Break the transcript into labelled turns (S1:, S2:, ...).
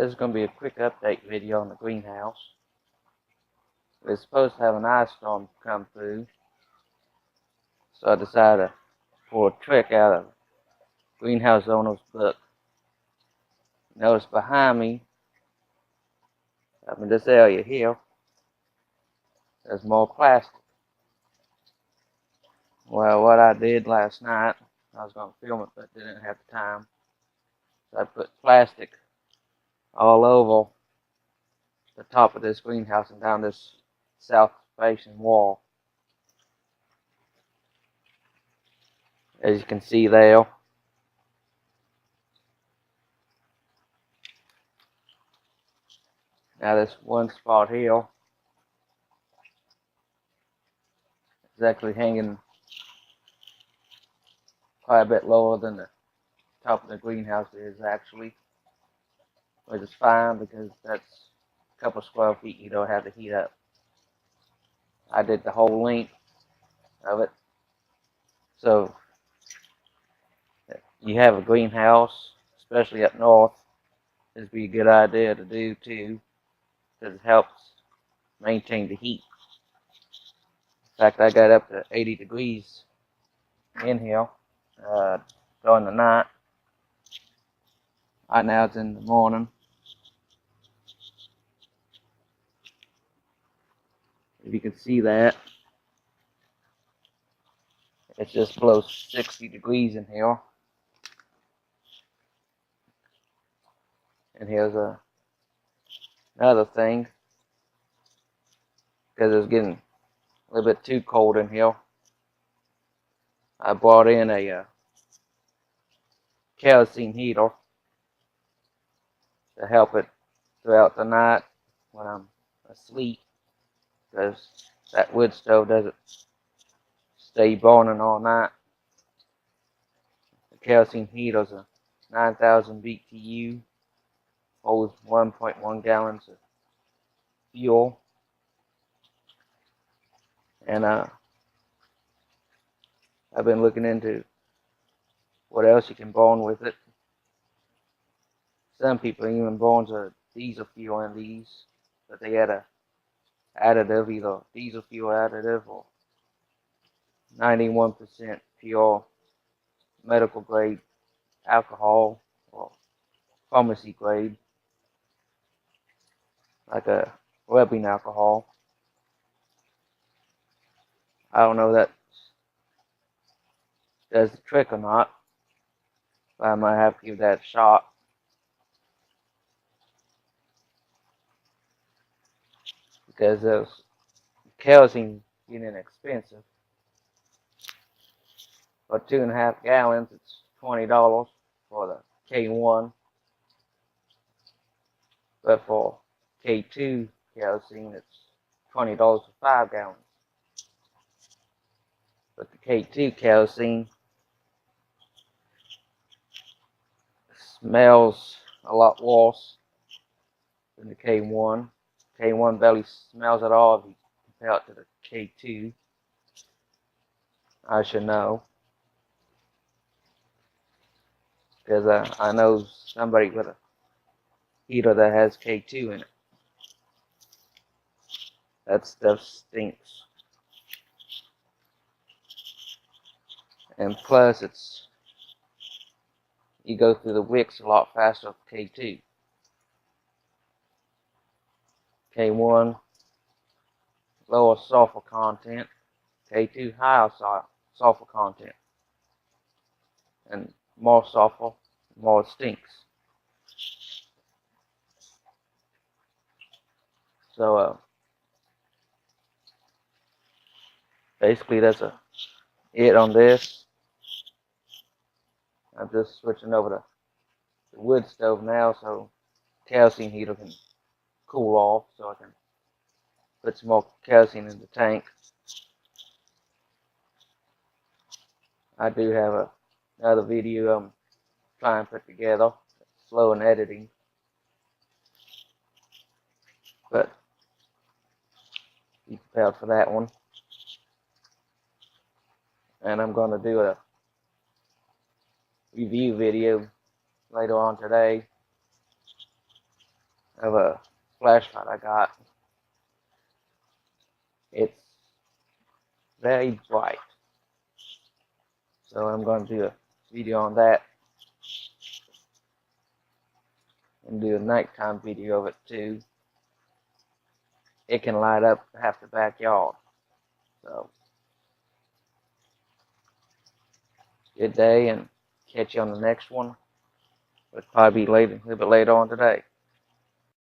S1: This is going to be a quick update video on the greenhouse. It's supposed to have an ice storm come through, so I decided to pull a trick out of greenhouse owner's book. Notice behind me, up in this area here, there's more plastic. Well, what I did last night, I was going to film it but didn't have the time, so I put plastic all over the top of this greenhouse and down this south facing wall. As you can see there, now this one spot here is actually hanging quite a bit lower than the top of the greenhouse is actually, which is fine because that's a couple square feet you don't have to heat up. I did the whole length of it. So if you have a greenhouse, especially up north, this would be a good idea to do too, because it helps maintain the heat. In fact, I got up to 80 degrees in here during the night. Right now it's in the morning. If you can see that, it's just below 60 degrees in here. And here's another thing, because it's getting a little bit too cold in here. I brought in a kerosene heater to help it throughout the night when I'm asleep, because that wood stove doesn't stay burning all night. The kerosene heater is a 9,000 BTU, holds 1.1 gallons of fuel, and I've been looking into what else you can burn with it. Some people even burn a diesel fuel in these, but they add a additive, either diesel fuel additive or 91% pure medical grade alcohol or pharmacy grade, like a rubbing alcohol. I don't know if that does the trick or not, but I might have to give that a shot. Because those kerosene getting expensive. For 2.5 gallons, it's $20 for the K1. But for K2 kerosene, it's $20 for 5 gallons. But the K2 kerosene smells a lot worse than the K1. K1 barely smells at all if you compare it to the K2. I should know, because I know somebody with a heater that has K2 in it. That stuff stinks. And plus, you go through the wicks a lot faster with K2. K1, lower sulfur content. K2, higher sulfur content. And more sulfur, more it stinks. So, basically that's it on this. I'm just switching over to the wood stove now, so kerosene heater can cool off, so I can put some more kerosene in the tank. I do have another video I'm trying to put together. It's slow in editing, but be prepared for that one. And I'm going to do a review video later on today of a flashlight I got. It's very bright. So I'm going to do a video on that and do a nighttime video of it too. It can light up half the backyard. So, good day, and catch you on the next one. It'll probably be a little bit later on today.